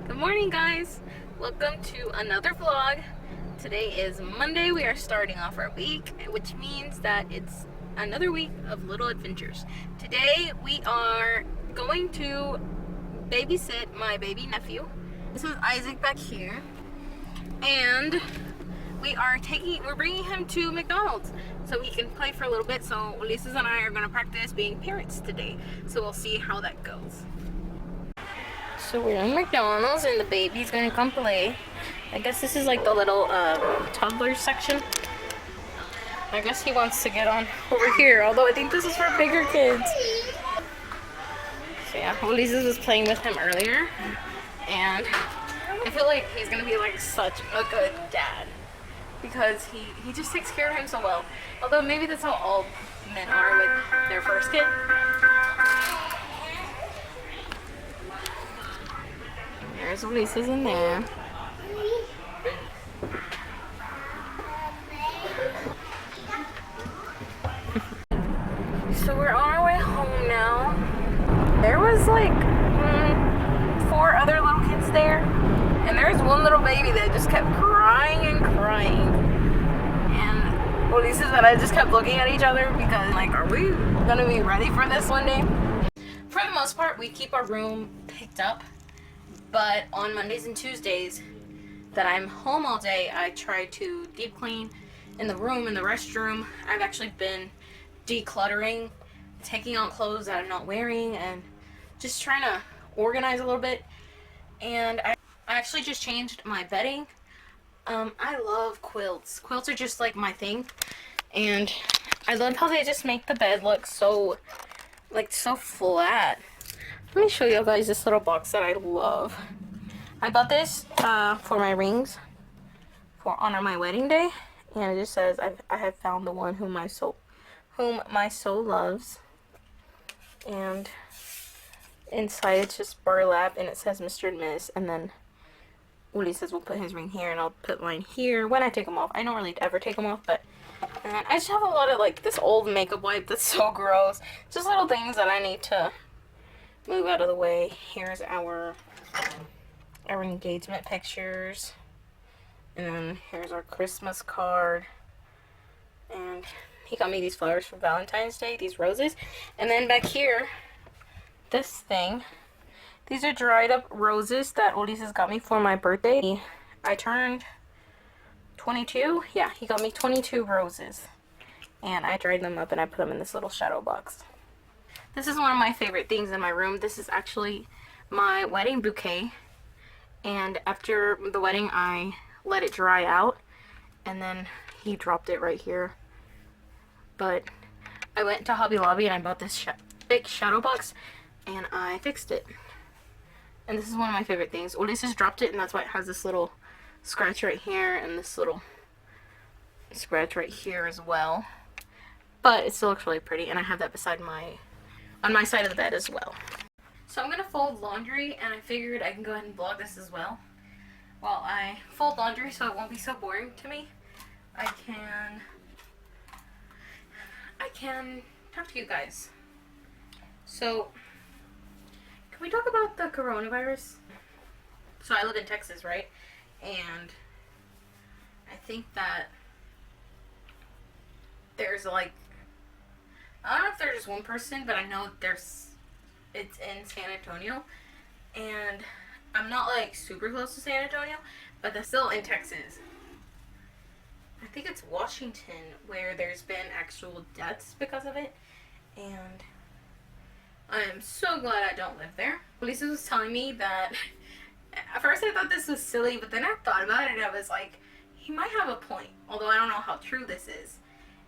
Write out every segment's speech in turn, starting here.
Good morning, guys. Welcome to another vlog. Today is Monday. We are starting off our week, which means that it's another week of little adventures. Today we are going to babysit my baby nephew. This is Isaac back here, and we're bringing him to McDonald's so he can play for a little bit. So Ulises and I are going to practice being parents today. So we'll see how that goes. So we're in McDonald's and the baby's gonna come play. I guess this is like the little toddler section. I guess he wants to get on over here, although I think this is for bigger kids. So yeah, Ulises was playing with him earlier, and I feel like he's gonna be like such a good dad because he just takes care of him so well. Although maybe that's how all men are with their first kid. There's Ulises in there. So we're on our way home now. There was like 4 other little kids there, and there's one little baby that just kept crying and crying. And Ulises and I just kept looking at each other because like, are we gonna be ready for this one day? For the most part, we keep our room picked up. But on Mondays and Tuesdays that I'm home all day, I try to deep clean in the room, in the restroom. I've actually been decluttering, taking out clothes that I'm not wearing, and just trying to organize a little bit. And I actually just changed my bedding. I love quilts. Quilts are just like my thing. And I love how they just make the bed look so flat. Let me show you guys this little box that I love. I bought this for my rings for honor my wedding day, and it just says I have found the one whom my soul loves. And inside it's just burlap, and it says Mr. and Miss, and then Ulises will put his ring here, and I'll put mine here when I take them off. I don't really ever take them off, but I just have a lot of like this old makeup wipe that's so gross. Just little things that I need to move out of the way. Here's our engagement pictures, and then here's our Christmas card, and he got me these flowers for Valentine's Day, these roses. And then back here, this thing, these are dried up roses that Ulises got me for my birthday. I turned 22. Yeah, he got me 22 roses, and I dried them up and I put them in this little shadow box. This is one of my favorite things in my room. This is actually my wedding bouquet, and after the wedding I let it dry out, and then he dropped it right here. But I went to Hobby Lobby and I bought this big shadow box, and I fixed it. And this is one of my favorite things. Ulises dropped it, and that's why it has this little scratch right here and this little scratch right here as well. But it still looks really pretty, and I have that beside on my side of the bed as well. So I'm gonna fold laundry, and I figured I can go ahead and vlog this as well. While I fold laundry, so it won't be so boring to me, I can talk to you guys. So, can we talk about the coronavirus? So I live in Texas, right? And I think that there's like, I don't know if there's just one person, but I know it's in San Antonio, and I'm not like super close to San Antonio, but that's still in Texas. I think it's Washington where there's been actual deaths because of it, and I am so glad I don't live there. Ulises was telling me that at first I thought this was silly, but then I thought about it and I was like, he might have a point, although I don't know how true this is.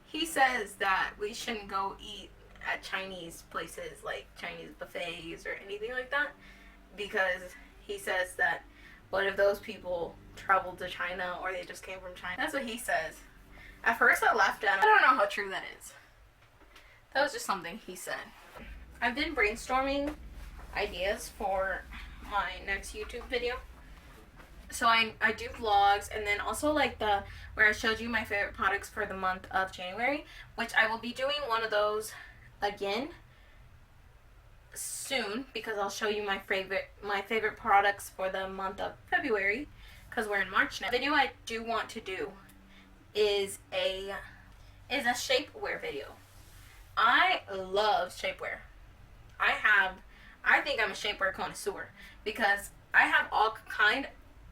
He says that we shouldn't go eat at Chinese places like Chinese buffets or anything like that, because he says that what if those people traveled to China or they just came from China? That's what he says. At first I laughed at him. I don't know how true that is. That was just something he said. I've been brainstorming ideas for my next YouTube video. So I do vlogs, and then also like where I showed you my favorite products for the month of January, which I will be doing one of those again soon because I'll show you my favorite products for the month of February because we're in March now. The video I do want to do is a shapewear video. I love shapewear. I think I'm a shapewear connoisseur because I have all kinds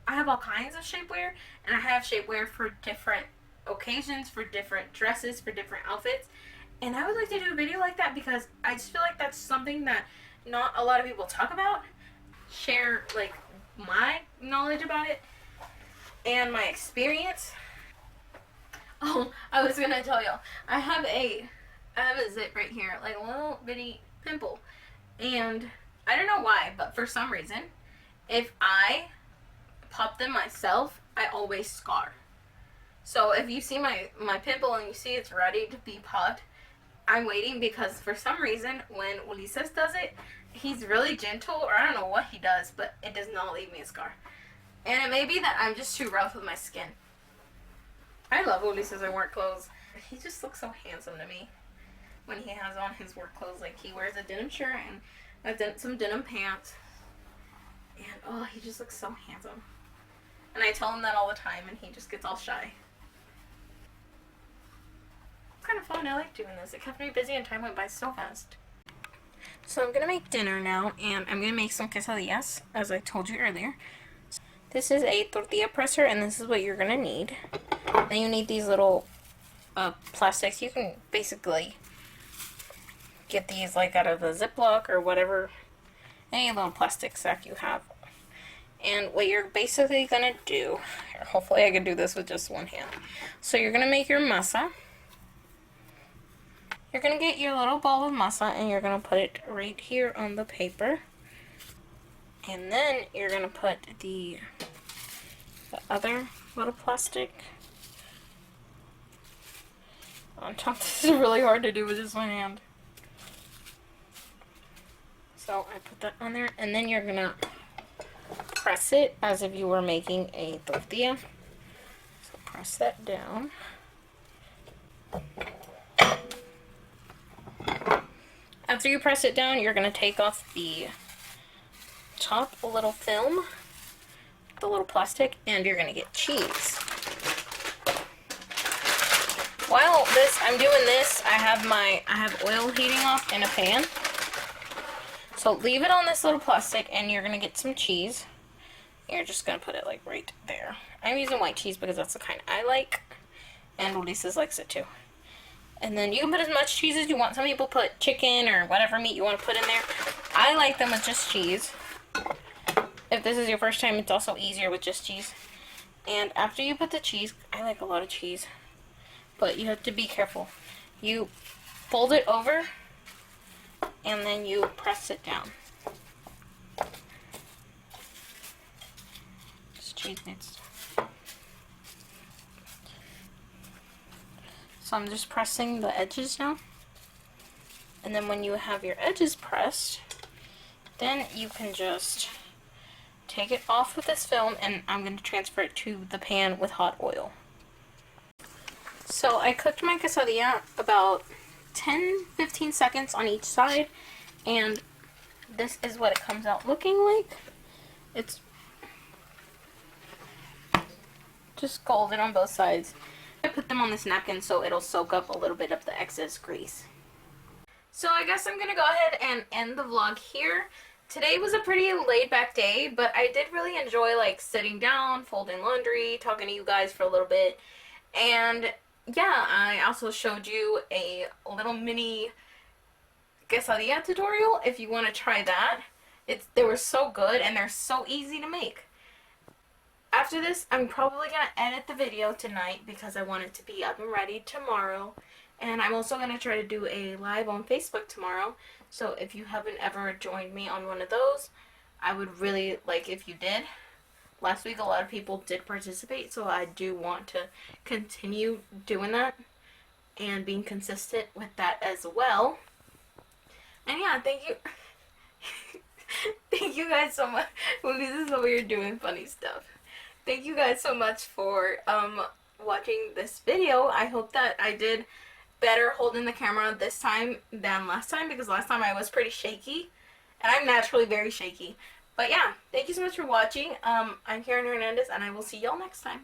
of shapewear, and I have shapewear for different occasions, for different dresses, for different outfits. And I would like to do a video like that because I just feel like that's something that not a lot of people talk about. Share like my knowledge about it and my experience. Oh, I was gonna tell y'all, I have a zit right here, like a little bitty pimple, and I don't know why, but for some reason, if I pop them myself, I always scar. So if you see my pimple and you see it's ready to be popped, I'm waiting because for some reason when Ulises does it, he's really gentle, or I don't know what he does, but it does not leave me a scar. And it may be that I'm just too rough with my skin. I love Ulises in work clothes. He just looks so handsome to me when he has on his work clothes. Like, he wears a denim shirt and some denim pants. And, oh, he just looks so handsome. And I tell him that all the time, and he just gets all shy. It's kind of fun. I like doing this. It kept me busy, and time went by so fast. So I'm going to make dinner now, and I'm going to make some quesadillas, as I told you earlier. This is a tortilla presser, and this is what you're going to need. Then you need these little plastics. You can basically get these like out of a Ziploc or whatever, any little plastic sack you have. And what you're basically going to do, hopefully I can do this with just one hand. So you're going to make your masa. You're going to get your little ball of masa and you're going to put it right here on the paper. And then you're going to put the other little plastic on top. This is really hard to do with just one hand. So I put that on there, and then you're going to press it as if you were making a tortilla. So press that down. After you press it down, you're going to take off the top little film, the little plastic, and you're going to get cheese. While I'm doing this, I have oil heating off in a pan. So leave it on this little plastic, and you're going to get some cheese. You're just going to put it like right there. I'm using white cheese because that's the kind I like, and Ulises likes it too. And then you can put as much cheese as you want. Some people put chicken or whatever meat you want to put in there. I like them with just cheese. If this is your first time, it's also easier with just cheese. And after you put the cheese, I like a lot of cheese, but you have to be careful. You fold it over, and then you press it down. This cheese needs. So I'm just pressing the edges now. And then when you have your edges pressed, then you can just take it off with this film, and I'm going to transfer it to the pan with hot oil. So I cooked my quesadilla about 10-15 seconds on each side, and this is what it comes out looking like. It's just golden on both sides. I put them on this napkin so it'll soak up a little bit of the excess grease. So I guess I'm gonna go ahead and end the vlog here. Today was a pretty laid back day, but I did really enjoy like sitting down, folding laundry, talking to you guys for a little bit. And yeah, I also showed you a little mini quesadilla tutorial if you want to try that. They were so good and they're so easy to make. After this, I'm probably going to edit the video tonight because I want it to be up and ready tomorrow. And I'm also going to try to do a live on Facebook tomorrow. So if you haven't ever joined me on one of those, I would really like if you did. Last week a lot of people did participate, so I do want to continue doing that and being consistent with that as well. And yeah, thank you. Thank you guys so much. Well, this is over here doing funny stuff. Thank you guys so much for watching this video. I hope that I did better holding the camera this time than last time, because last time I was pretty shaky. And I'm naturally very shaky. But yeah, thank you so much for watching. I'm Caren Hernandez, and I will see y'all next time.